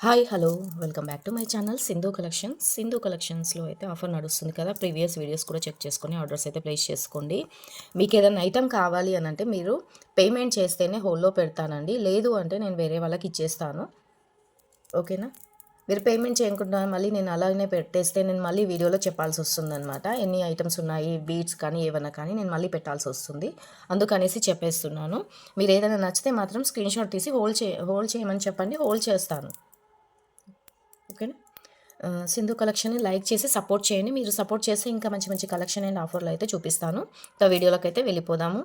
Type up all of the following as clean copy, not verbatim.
Hi hello welcome back to my channel Sindhu కలెక్షన్స్లో అయితే offer నడుస్తుంది కదా. ప్రీవియస్ వీడియోస్ కూడా చెక్ చేసుకొని ఆర్డర్స్ అయితే ప్లేస్ చేసుకోండి. మీకు ఏదైనా ఐటెం కావాలి అని అంటే మీరు పేమెంట్ చేస్తేనే హోల్లో పెడతానండి, లేదు అంటే నేను వేరే వాళ్ళకి ఇచ్చేస్తాను. ఓకేనా? మీరు పేమెంట్ చేయకుండా మళ్ళీ నేను అలాగనే పెట్టేస్తే నేను మళ్ళీ వీడియోలో చెప్పాల్సి వస్తుందన్నమాట. ఎన్ని ఐటమ్స్ ఉన్నాయి, బీట్స్ కానీ ఏవన్నా కానీ నేను మళ్ళీ పెట్టాల్సి వస్తుంది. అందుకనేసి చెప్పేస్తున్నాను. మీరు ఏదైనా నచ్చితే మాత్రం స్క్రీన్ షాట్ తీసి హోల్డ్ చేయమని చెప్పండి, హోల్డ్ చేస్తాను. ఓకేనా? సింధు కలెక్షన్ని లైక్ చేసి సపోర్ట్ చేయండి. మీరు సపోర్ట్ చేస్తే ఇంకా మంచి మంచి కలెక్షన్ అండ్ ఆఫర్లు అయితే చూపిస్తాను. ఇంకా వీడియోలోకి అయితే వెళ్ళిపోదాము.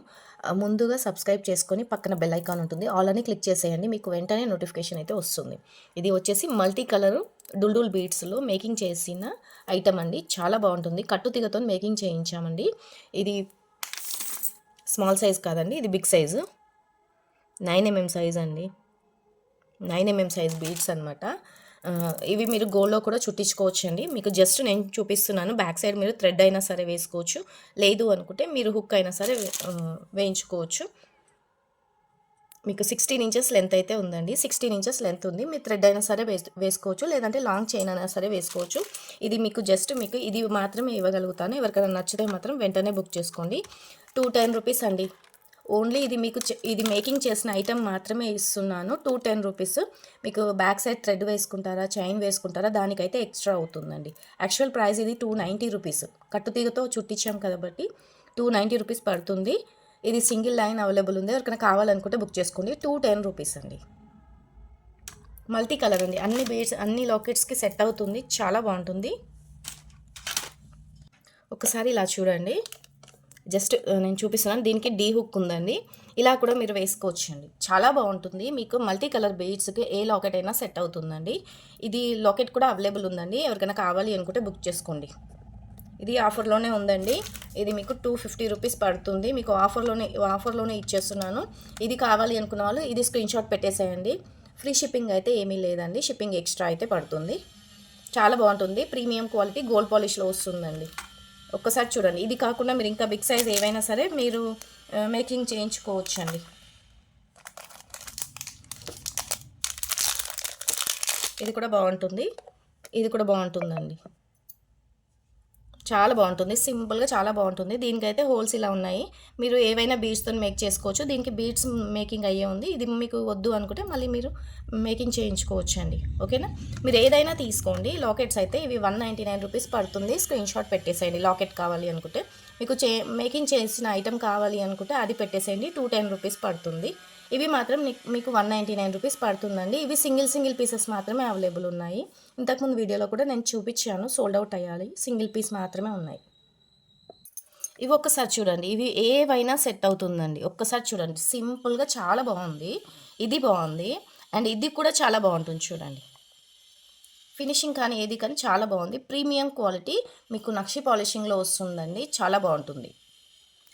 ముందుగా సబ్స్క్రైబ్ చేసుకొని పక్కన బెల్ ఐకాన్ ఉంటుంది, ఆల్ అని క్లిక్ చేసేయండి. మీకు వెంటనే నోటిఫికేషన్ అయితే వస్తుంది. ఇది వచ్చేసి మల్టీ కలర్ డుల్డూల్ బీడ్స్లో మేకింగ్ చేసిన ఐటమ్ అండి. చాలా బాగుంటుంది. కట్టుతీగతో మేకింగ్ చేయించామండి. ఇది స్మాల్ సైజ్ కాదండి, ఇది బిగ్ సైజు 9mm సైజ్ అండి. 9mm సైజ్ బీడ్స్ అనమాట. ఇవి మీరు గోల్డ్లో కూడా చుట్టించుకోవచ్చు అండి. మీకు జస్ట్ నేను చూపిస్తున్నాను. బ్యాక్ సైడ్ మీరు థ్రెడ్ అయినా సరే వేసుకోవచ్చు, లేదు అనుకుంటే మీరు హుక్ అయినా సరే వేయించుకోవచ్చు. మీకు 16 ఇంచెస్ లెంత్ అయితే ఉందండి. 16 ఇంచెస్ లెంత్ ఉంది. మీరు థ్రెడ్ అయినా సరే వేసుకోవచ్చు, లేదంటే లాంగ్ చైన్ అయినా సరే వేసుకోవచ్చు. ఇది మీకు ఇది మాత్రమే ఇవ్వగలుగుతాను. ఎవరికైనా నచ్చితే మాత్రం వెంటనే బుక్ చేసుకోండి. 210 రూపీస్ అండి. ఓన్లీ ఇది మీకు ఇది మేకింగ్ చేసిన ఐటెం మాత్రమే ఇస్తున్నాను. 210 రూపీస్. మీకు బ్యాక్ సైడ్ థ్రెడ్ వేసుకుంటారా, చైన్ వేసుకుంటారా, దానికైతే ఎక్స్ట్రా అవుతుందండి. యాక్చువల్ ప్రైస్ ఇది 290 రూపీస్. కట్టుతీగతో చుట్టించాం కాబట్టి 290 రూపీస్ పడుతుంది. ఇది సింగిల్ లైన్ అవైలబుల్ ఉంది. ఎవరికైనా కావాలనుకుంటే బుక్ చేసుకోండి. 210 రూపీస్ అండి. మల్టీ కలర్ అండి. అన్ని బీడ్స్ అన్ని లాకెట్స్కి సెట్ అవుతుంది. చాలా బాగుంటుంది. ఒకసారి ఇలా చూడండి. జస్ట్ నేను చూపిస్తున్నాను. దీనికి డీ హుక్ ఉందండి. ఇలా కూడా మీరు వేసుకోవచ్చండి. చాలా బాగుంటుంది. మీకు మల్టీ కలర్ బీడ్స్కి ఏ లాకెట్ అయినా సెట్ అవుతుందండి. ఇది లాకెట్ కూడా అవైలబుల్ ఉందండి. ఎవరికైనా కావాలి అనుకుంటే బుక్ చేసుకోండి. ఇది ఆఫర్లోనే ఉందండి. ఇది మీకు 250 రూపీస్ పడుతుంది. మీకు ఆఫర్లోనే ఇచ్చేస్తున్నాను. ఇది కావాలి అనుకున్న వాళ్ళు ఇది స్క్రీన్ షాట్ పెట్టేసేయండి. ఫ్రీ షిప్పింగ్ అయితే ఏమీ లేదండి. షిప్పింగ్ ఎక్స్ట్రా అయితే పడుతుంది. చాలా బాగుంటుంది. ప్రీమియం క్వాలిటీ గోల్డ్ పాలిష్లో వస్తుందండి. ఒక్కసారి చూడండి. ఇది కాకుండా మీరు ఇంకా బిగ్ సైజ్ ఏవైనా సరే మీరు మేకింగ్ చేయించుకోవచ్చండి. ఇది కూడా బాగుంటుంది. ఇది కూడా బాగుంటుందండి. చాలా బాగుంటుంది. సింపుల్గా చాలా బాగుంటుంది. దీనికైతే హోల్స్ ఇలా ఉన్నాయి. మీరు ఏవైనా బీడ్స్తో మేక్ చేసుకోవచ్చు. దీనికి బీడ్స్ మేకింగ్ అయ్యే ఉంది. ఇది మీకు వద్దు అనుకుంటే మళ్ళీ మీరు మేకింగ్ చేయించుకోవచ్చు అండి. ఓకేనా? మీరు ఏదైనా తీసుకోండి. లాకెట్స్ అయితే ఇవి 199 రూపీస్ పడుతుంది. స్క్రీన్ షాట్ పెట్టేసేయండి. లాకెట్ కావాలి అనుకుంటే, మీకు మేకింగ్ చేసిన ఐటెం కావాలి అనుకుంటే అది పెట్టేసేయండి. 210 రూపీస్ పడుతుంది. ఇవి మాత్రం మీకు 199 రూపీస్ పడుతుందండి. ఇవి సింగిల్ పీసెస్ మాత్రమే అవైలబుల్ ఉన్నాయి. ఇంతకుముందు వీడియోలో కూడా నేను చూపించాను, సోల్డ్ అవుట్ అయ్యాలి. సింగిల్ పీస్ మాత్రమే ఉన్నాయి. ఇవి ఒక్కసారి చూడండి. ఇవి ఏవైనా సెట్ అవుతుందండి. ఒక్కసారి చూడండి. సింపుల్గా చాలా బాగుంది. ఇది బాగుంది అండ్ ఇది కూడా చాలా బాగుంటుంది. చూడండి, ఫినిషింగ్ కానీ ఏది కానీ చాలా బాగుంది. ప్రీమియం క్వాలిటీ మీకు నక్షి పాలిషింగ్లో వస్తుందండి. చాలా బాగుంటుంది.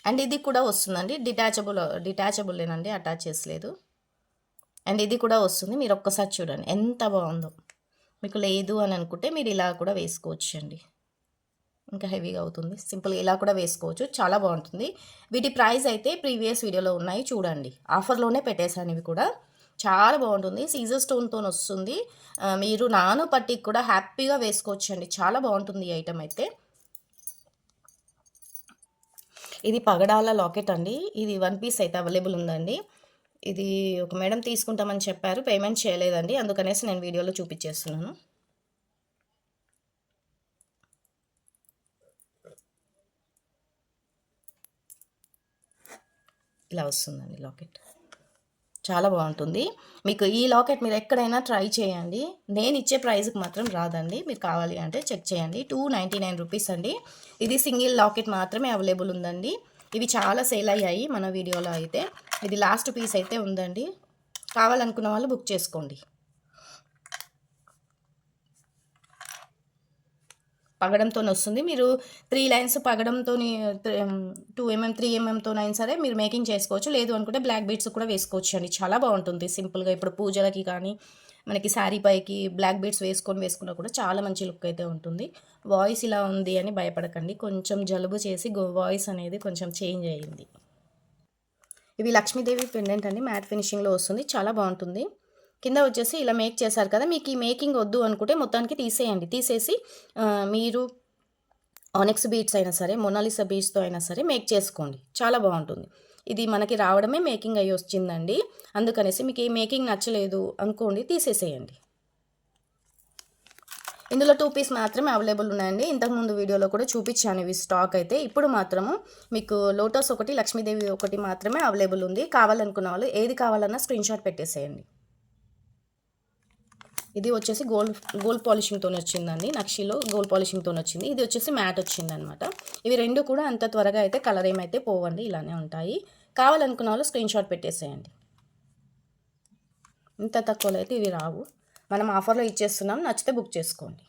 అండ్ ఇది కూడా వస్తుందండి. డిటాచబులేనండి, అటాచ్ చేసలేదు. అండ్ ఇది కూడా వస్తుంది. మీరు ఒక్కసారి చూడండి ఎంత బాగుందో. మీకు లేదు అని అనుకుంటే మీరు ఇలా కూడా వేసుకోవచ్చు అండి. ఇంకా హెవీగా అవుతుంది. సింపుల్గా ఇలా కూడా వేసుకోవచ్చు. చాలా బాగుంటుంది. వీటి ప్రైస్ అయితే ప్రీవియస్ వీడియోలో ఉన్నాయి, చూడండి. ఆఫర్లోనే పెట్టేశాను. ఇవి కూడా చాలా బాగుంటుంది. సీజర్ స్టోన్తో వస్తుంది. మీరు నాను పట్టికి కూడా హ్యాపీగా వేసుకోవచ్చు అండి. చాలా బాగుంటుంది ఈ ఐటమ్ అయితే. ఇది పగడాల లాకెట్ అండి. ఇది 1 పీస్ అయితే అవైలబుల్ ఉందండి. ఇది ఒక మేడం తీసుకుంటామని చెప్పారు, పేమెంట్ చేయలేదండి. అందుకనేసి నేను వీడియోలో చూపించేస్తున్నాను. ఇలా వస్తుందండి లాకెట్. చాలా బాగుంటుంది. మీకు ఈ లాకెట్ మీరు ఎక్కడైనా ట్రై చేయండి. నేను ఇచ్చే ప్రైస్కి మాత్రం రాదండి. మీరు కావాలి అంటే చెక్ చేయండి. 299 రూపీస్ అండి. ఇది సింగిల్ లాకెట్ మాత్రమే అవైలబుల్ ఉందండి. ఇవి చాలా సేల్ అయ్యాయి మన వీడియోలో అయితే. ఇది లాస్ట్ పీస్ అయితే ఉందండి. కావాలనుకున్న వాళ్ళు బుక్ చేసుకోండి. పగడంతో వస్తుంది. మీరు 3 లైన్స్ పగడంతో 2mm 3mmతోనైనా సరే మీరు మేకింగ్ చేసుకోవచ్చు. లేదు అనుకుంటే బ్లాక్ బీడ్స్ కూడా వేసుకోవచ్చు అండి. చాలా బాగుంటుంది. సింపుల్గా ఇప్పుడు పూజలకి కానీ మనకి శారీ పైకి బ్లాక్ బీడ్స్ వేసుకున్నా కూడా చాలా మంచి లుక్ అయితే ఉంటుంది. వాయిస్ ఇలా ఉంది అని భయపడకండి. కొంచెం జలుబు చేసి వాయిస్ అనేది కొంచెం చేంజ్ అయ్యింది. ఇవి లక్ష్మీదేవి పెండెంట్ అండి. మ్యాట్ ఫినిషింగ్లో వస్తుంది. చాలా బాగుంటుంది. కింద వచ్చేసి ఇలా మేక్ చేశారు కదా, మీకు ఈ మేకింగ్ వద్దు అనుకుంటే మొత్తానికి తీసేయండి. తీసేసి మీరు ఆనెక్స్ బీడ్స్ అయినా సరే, మొనాలిసా బీడ్స్‌తో అయినా సరే మేక్ చేసుకోండి. చాలా బాగుంటుంది. ఇది మనకి రావడమే మేకింగ్ అయ్యి వచ్చిందండి. అందుకనేసి మీకు ఈ మేకింగ్ నచ్చలేదు అనుకోండి, తీసేసేయండి. ఇందులో 2 పీస్ మాత్రమే అవైలబుల్ ఉన్నాయండి. ఇంతకుముందు వీడియోలో కూడా చూపించాను ఇవి స్టాక్ అయితే. ఇప్పుడు మాత్రము మీకు లోటస్ ఒకటి, లక్ష్మీదేవి ఒకటి మాత్రమే అవైలబుల్ ఉంది. కావాలనుకున్న వాళ్ళు ఏది కావాలన్నా స్క్రీన్ షాట్ పెట్టేసేయండి. ఇది వచ్చేసి గోల్డ్ పాలిషింగ్తో వచ్చిందండి. నక్షిలో గోల్డ్ పాలిషింగ్తో వచ్చింది. ఇది వచ్చేసి మ్యాట్ వచ్చిందనమాట. ఇవి రెండు కూడా అంత త్వరగా అయితే కలర్ ఏమైతే పోవండి, ఇలానే ఉంటాయి. కావాలనుకున్న వాళ్ళు స్క్రీన్ షాట్ పెట్టేసేయండి. ఇంత తక్కువలో అయితే ఇవి రావు. మనం ఆఫర్లో ఇచ్చేస్తున్నాం, నచ్చితే బుక్ చేసుకోండి.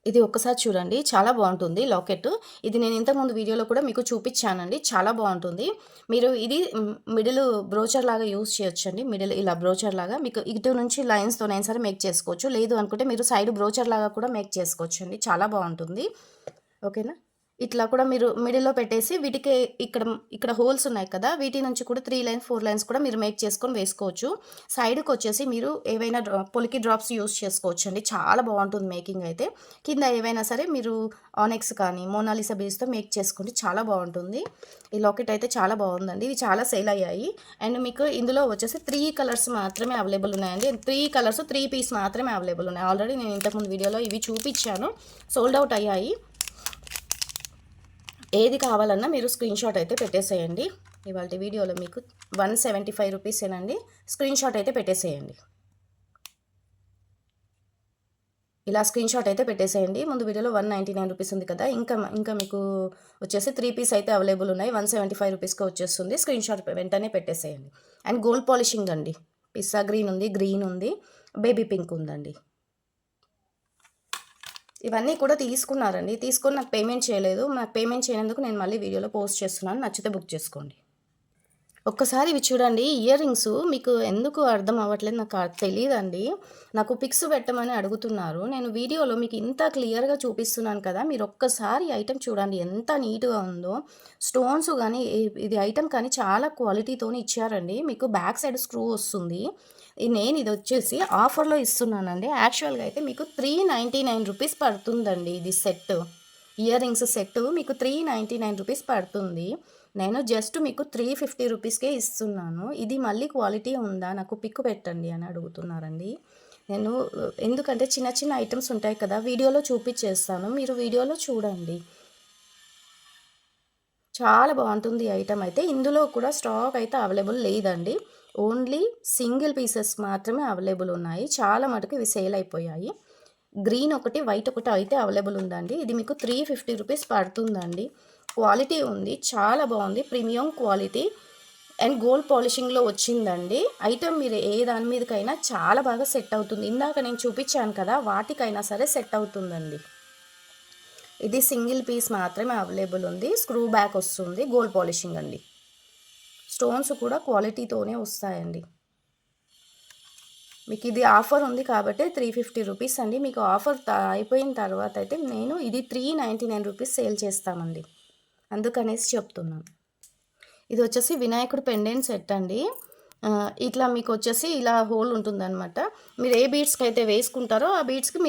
ఇది ఒక్కసారి చూడండి, చాలా బాగుంటుంది లాకెట్. ఇది నేను ఇంతకుముందు వీడియోలో కూడా మీకు చూపించానండి, చాలా బాగుంటుంది. మీరు ఇది మిడిల్ బ్రోచర్ లాగా యూజ్ చేయొచ్చండి. మిడిల్ ఇలా బ్రోచర్ లాగా మీకు ఇటు నుంచి లైన్స్తోనైనా సరే మేక్ చేసుకోవచ్చు. లేదు అనుకుంటే మీరు సైడ్ బ్రోచర్ లాగా కూడా మేక్ చేసుకోవచ్చు అండి, చాలా బాగుంటుంది. ఓకేనా, ఇట్లా కూడా మీరు మిడిల్లో పెట్టేసి వీటికి ఇక్కడ హోల్స్ ఉన్నాయి కదా, వీటి నుంచి కూడా 3 లైన్స్ 4 లైన్స్ కూడా మీరు మేక్ చేసుకొని వేసుకోవచ్చు. సైడ్కి వచ్చేసి మీరు ఏవైనా పొలికి డ్రాప్స్ యూస్ చేసుకోవచ్చు అండి, చాలా బాగుంటుంది మేకింగ్ అయితే. కింద ఏవైనా సరే మీరు ఆనెక్స్ కానీ మోనాలిసా బీడ్స్తో మేక్ చేసుకోండి, చాలా బాగుంటుంది. ఈ లాకెట్ అయితే చాలా బాగుందండి. ఇవి చాలా సేల్ అయ్యాయి. అండ్ మీకు ఇందులో వచ్చేసి 3 కలర్స్ మాత్రమే అవైలబుల్ ఉన్నాయండి. 3 కలర్స్ 3 పీస్ మాత్రమే అవైలబుల్ ఉన్నాయి. ఆల్రెడీ నేను ఇంతకుముందు వీడియోలో ఇవి చూపించాను, సోల్డ్ అవుట్ అయ్యాయి. ఏది కావాలన్నా మీరు స్క్రీన్ షాట్ అయితే పెట్టేసేయండి. ఇవాళ వీడియోలో మీకు 175 రూపీసేనండి. స్క్రీన్ షాట్ అయితే పెట్టేసేయండి. ఇలా స్క్రీన్ షాట్ అయితే పెట్టేసేయండి. ముందు వీడియోలో 199 రూపీస్ ఉంది కదా, ఇంకా మీకు వచ్చేసి 3 పీస్ అయితే అవైలబుల్ ఉన్నాయి. 175 రూపీస్కి వచ్చేస్తుంది. స్క్రీన్ షాట్ వెంటనే పెట్టేసేయండి. అండ్ గోల్డ్ పాలిషింగ్ అండి, పిస్తా గ్రీన్ ఉంది, గ్రీన్ ఉంది, బేబీ పింక్ ఉందండి. ఇవన్నీ కూడా తీసుకున్నారండి. తీసుకొని నాకు పేమెంట్ చేయలేదు. నాకు పేమెంట్ చేయనందుకు నేను మళ్ళీ వీడియోలో పోస్ట్ చేస్తున్నాను. నచ్చితే బుక్ చేసుకోండి. ఒక్కసారి ఇవి చూడండి. ఇయర్ రింగ్స్ మీకు ఎందుకు అర్థం అవ్వట్లేదు నాకు తెలియదండి. నాకు పిక్స్ పెట్టమని అడుగుతున్నారు. నేను వీడియోలో మీకు ఇంత క్లియర్గా చూపిస్తున్నాను కదా, మీరు ఒక్కసారి ఐటెం చూడండి ఎంత నీట్గా ఉందో. స్టోన్స్ కానీ ఇది ఐటెం కానీ చాలా క్వాలిటీతోని ఇచ్చారండి. మీకు బ్యాక్ సైడ్ స్క్రూ వస్తుంది. నేను ఇది వచ్చేసి ఆఫర్లో ఇస్తున్నానండి. యాక్చువల్గా అయితే మీకు 399 రూపీస్ పడుతుందండి ఇది సెట్. ఇయర్ రింగ్స్ సెట్ మీకు 399 రూపీస్ పడుతుంది. నేను జస్ట్ మీకు 350 రూపీస్కే ఇస్తున్నాను. ఇది మళ్ళీ క్వాలిటీ ఉందా, నాకు పిక్ పెట్టండి అని అడుగుతున్నారండి. నేను ఎందుకంటే చిన్న చిన్న ఐటమ్స్ ఉంటాయి కదా, వీడియోలో చూపించేస్తాను, మీరు వీడియోలో చూడండి. చాలా బాగుంటుంది ఈ ఐటమ్ అయితే. ఇందులో కూడా స్టాక్ అయితే అవైలబుల్ లేదండి. ఓన్లీ సింగిల్ పీసెస్ మాత్రమే అవైలబుల్ ఉన్నాయి. చాలా మటుకు ఇవి సేల్ అయిపోయాయి. గ్రీన్ ఒకటి, వైట్ ఒకటి అయితే అవైలబుల్ ఉందండి. ఇది మీకు 350 రూపీస్ పడుతుందండి. క్వాలిటీ ఉంది, చాలా బాగుంది, ప్రీమియం క్వాలిటీ అండ్ గోల్డ్ పాలిషింగ్లో వచ్చిందండి. ఐటమ్ మీరు ఏ దాని మీదకైనా చాలా బాగా సెట్ అవుతుంది. ఇందాక నేను చూపించాను కదా, వాటికైనా సరే సెట్ అవుతుందండి. ఇది సింగిల్ పీస్ మాత్రమే అవైలబుల్ ఉంది. స్క్రూ బ్యాక్ వస్తుంది, గోల్డ్ పాలిషింగ్ అండి. స్టోన్స్ కూడా క్వాలిటీతోనే వస్తాయండి. మీకు ఇది ఆఫర్ ఉంది కాబట్టి 350 రూపీస్ అండి. మీకు ఆఫర్ అయిపోయిన తర్వాత అయితే నేను ఇది 399 రూపీస్ సేల్ చేస్తామండి, అందుకనేసి చెప్తున్నాను. ఇది వచ్చేసి వినాయకుడు పెండెంట్ సెట్ అండి. ఇట్లా మీకు వచ్చేసి ఇలా హోల్ ఉంటుందన్నమాట. మీరు ఏ బీడ్స్కి అయితే వేసుకుంటారో ఆ బీడ్స్కి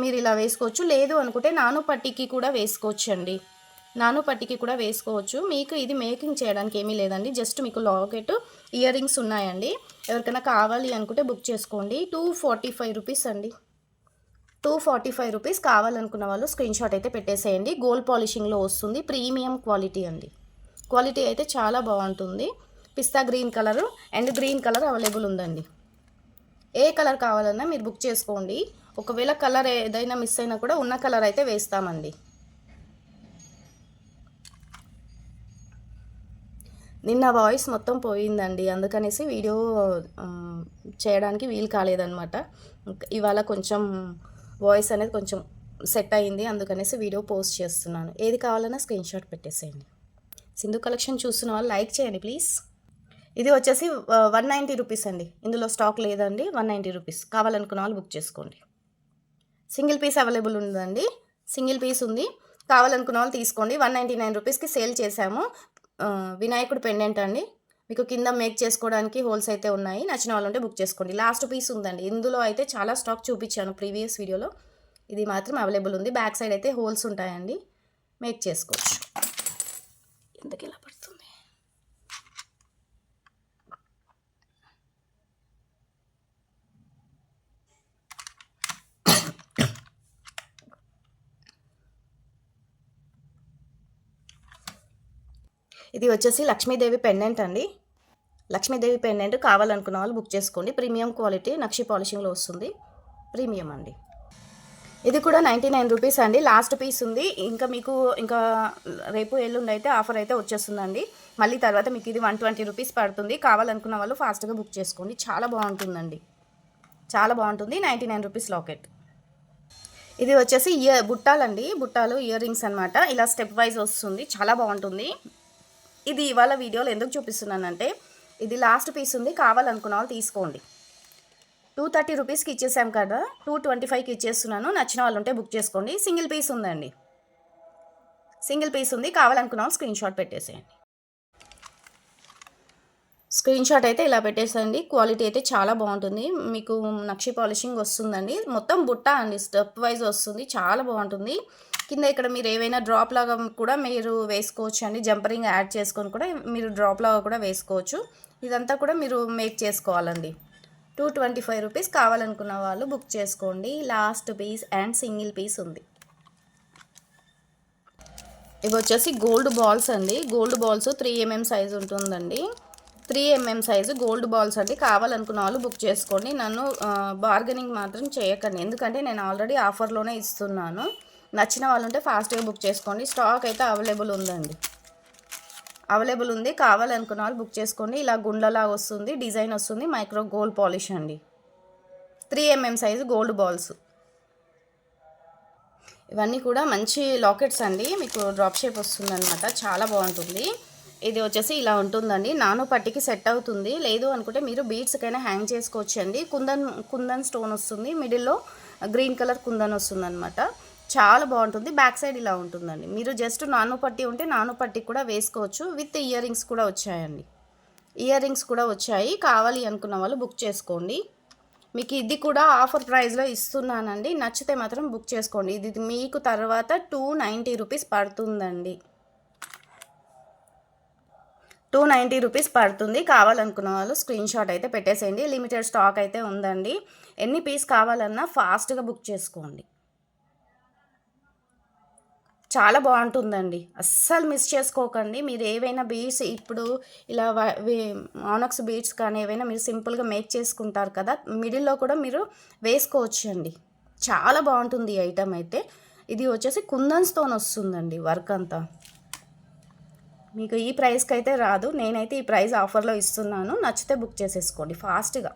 మీరు ఇలా వేసుకోవచ్చు. లేదు అనుకుంటే నాను పట్టీకి కూడా వేసుకోవచ్చు అండి. నాను పట్టీకి కూడా వేసుకోవచ్చు. మీకు ఇది మేకింగ్ చేయడానికి ఏమీ లేదండి. జస్ట్ మీకు లాకెట్, ఇయర్ రింగ్స్ ఉన్నాయండి. ఎవరికైనా కావాలి అనుకుంటే బుక్ చేసుకోండి. 245 రూపీస్ అండి. 245 రూపీస్. కావాలనుకున్న వాళ్ళు స్క్రీన్ షాట్ అయితే పెట్టేసేయండి. గోల్డ్ పాలిషింగ్లో వస్తుంది, ప్రీమియం క్వాలిటీ అండి. క్వాలిటీ అయితే చాలా బాగుంటుంది. Pista green colour and green colour available ఉందండి. ఏ కలర్ కావాలన్నా మీరు బుక్ చేసుకోండి. ఒకవేళ కలర్ ఏదైనా మిస్ అయినా కూడా ఉన్న కలర్ అయితే వేస్తామండి. నిన్న వాయిస్ మొత్తం పోయిందండి, అందుకనేసి వీడియో చేయడానికి వీలు కాలేదన్నమాట. ఇవాళ కొంచెం వాయిస్ అనేది కొంచెం సెట్ అయింది, అందుకనేసి వీడియో పోస్ట్ చేస్తున్నాను. ఏది కావాలన్నా స్క్రీన్ షాట్ పెట్టేసేయండి. సింధు కలెక్షన్ చూస్తున్న వాళ్ళు లైక్ చేయండి ప్లీజ్. ఇది వచ్చేసి 190 రూపీస్ అండి. ఇందులో స్టాక్ లేదండి. 190 రూపీస్. కావాలనుకున్న వాళ్ళు బుక్ చేసుకోండి. సింగిల్ పీస్ అవైలబుల్ ఉందండి. సింగిల్ పీస్ ఉంది, కావాలనుకున్న వాళ్ళు తీసుకోండి. 199 రూపీస్కి సేల్ చేశాము. వినాయకుడు పెండెంట్ అండి. మీకు కింద మేక్ చేసుకోవడానికి హోల్స్ అయితే ఉన్నాయి. నచ్చిన వాళ్ళు ఉంటే బుక్ చేసుకోండి. లాస్ట్ పీస్ ఉందండి. ఇందులో అయితే చాలా స్టాక్ చూపించాను ప్రీవియస్ వీడియోలో. ఇది మాత్రం అవైలబుల్ ఉంది. బ్యాక్ సైడ్ అయితే హోల్స్ ఉంటాయండి, మేక్ చేసుకోవచ్చు. ఎందుకు ఇలా పడుతుంది? ఇది వచ్చేసి లక్ష్మీదేవి పెండెంట్ అండి. లక్ష్మీదేవి పెండెంట్ కావాలనుకున్న వాళ్ళు బుక్ చేసుకోండి. ప్రీమియం క్వాలిటీ నక్షి పాలిషింగ్లో వస్తుంది. ప్రీమియం అండి. ఇది కూడా 99 రూపీస్ అండి. లాస్ట్ పీస్ ఉంది. ఇంకా రేపు ఎల్లుండి అయితే ఆఫర్ అయితే వచ్చేస్తుందండి. మళ్ళీ తర్వాత మీకు ఇది 120 రూపీస్ పడుతుంది. కావాలనుకున్న వాళ్ళు ఫాస్ట్గా బుక్ చేసుకోండి. చాలా బాగుంటుందండి, చాలా బాగుంటుంది. 99 రూపీస్ లాకెట్. ఇది వచ్చేసి బుట్టాలండి. బుట్టాలు ఇయర్ రింగ్స్ అనమాట. ఇలా స్టెప్ వైజ్ వస్తుంది, చాలా బాగుంటుంది. ఇది ఇవాళ వీడియోలో ఎందుకు చూపిస్తున్నానంటే ఇది లాస్ట్ పీస్ ఉంది. కావాలనుకున్న వాళ్ళు తీసుకోండి. 230 రూపీస్కి ఇచ్చేసాం కదా, 225కి ఇచ్చేస్తున్నాను. నచ్చిన వాళ్ళు ఉంటే బుక్ చేసుకోండి. సింగిల్ పీస్ ఉందండి, సింగిల్ పీస్ ఉంది. కావాలనుకున్న వాళ్ళు స్క్రీన్ షాట్ పెట్టేసేయండి. స్క్రీన్ షాట్ అయితే ఇలా పెట్టేసేయండి. క్వాలిటీ అయితే చాలా బాగుంటుంది. మీకు నక్షి పాలిషింగ్ వస్తుందండి. మొత్తం బుట్ట అండి, స్టెప్ వైజ్ వస్తుంది, చాలా బాగుంటుంది. కింద ఇక్కడ మీరు ఏవైనా డ్రాప్ లాగా కూడా మీరు వేసుకోవచ్చు అండి. జంపరింగ్ యాడ్ చేసుకొని కూడా మీరు డ్రాప్ లాగా కూడా వేసుకోవచ్చు. ఇదంతా కూడా మీరు మేక్ చేసుకోవాలండి. 225 రూపీస్. కావాలనుకున్న వాళ్ళు బుక్ చేసుకోండి. Last piece and single piece ఉంది. ఇవి వచ్చేసి గోల్డ్ బాల్స్ అండి. గోల్డ్ బాల్స్ 3mm సైజు ఉంటుందండి. 3mm సైజు గోల్డ్ బాల్స్ అండి. కావాలనుకున్న వాళ్ళు బుక్ చేసుకోండి. నన్ను బార్గెనింగ్ మాత్రం చేయకండి, ఎందుకంటే నేను ఆల్రెడీ ఆఫర్లోనే ఇస్తున్నాను. నచ్చిన వాళ్ళు ఉంటే ఫాస్ట్గా బుక్ చేసుకోండి. స్టాక్ అయితే అవైలబుల్ ఉందండి, అవైలబుల్ ఉంది. కావాలనుకున్న వాళ్ళు బుక్ చేసుకోండి. ఇలా గుండ్లలాగా వస్తుంది, డిజైన్ వస్తుంది. మైక్రో గోల్డ్ పాలిష్ అండి. 3mm size gold balls. ఇవన్నీ కూడా మంచి లాకెట్స్ అండి. మీకు డ్రాప్ షేప్ వస్తుందన్నమాట, చాలా బాగుంటుంది. ఇది వచ్చేసి ఇలా ఉంటుందండి. నాను పట్టికి సెట్ అవుతుంది. లేదు అనుకుంటే మీరు బీడ్స్కైనా హ్యాంగ్ చేసుకోవచ్చు అండి. కుందన్ స్టోన్ వస్తుంది. మిడిల్లో గ్రీన్ కలర్ కుందన్ వస్తుంది అనమాట. చాలా బాగుంటుంది. బ్యాక్ సైడ్ ఇలా ఉంటుందండి. మీరు జస్ట్ నాను పట్టి ఉంటే నాను పట్టి కూడా వేసుకోవచ్చు. విత్ ఇయర్ రింగ్స్ కూడా వచ్చాయండి, ఇయర్ రింగ్స్ కూడా వచ్చాయి. కావాలి అనుకున్న వాళ్ళు బుక్ చేసుకోండి. మీకు ఇది కూడా ఆఫర్ ప్రైస్లో ఇస్తున్నానండి. నచ్చితే మాత్రం బుక్ చేసుకోండి. ఇది మీకు తర్వాత 290 రూపీస్ పడుతుందండి. 290 రూపీస్ పడుతుంది. కావాలనుకున్న వాళ్ళు స్క్రీన్ షాట్ అయితే పెట్టేసేయండి. లిమిటెడ్ స్టాక్ అయితే ఉందండి. ఎన్ని పీస్ కావాలన్నా ఫాస్ట్గా బుక్ చేసుకోండి. చాలా బాగుంటుందండి, అస్సలు మిస్ చేసుకోకండి. మీరు ఏవైనా బీడ్స్ ఇప్పుడు ఇలా ఆనక్స్ బీడ్స్ కానీ ఏవైనా మీరు సింపుల్గా మేక్ చేసుకుంటారు కదా, మిడిల్లో కూడా మీరు వేసుకోవచ్చు అండి. చాలా బాగుంటుంది ఈ ఐటమ్ అయితే. ఇది వచ్చేసి కుందన్స్తో వస్తుందండి వర్క్ అంతా. మీకు ఈ ప్రైస్కి అయితే రాదు. నేనైతే ఈ ప్రైస్ ఆఫర్లో ఇస్తున్నాను. నచ్చితే బుక్ చేసేసుకోండి ఫాస్ట్గా.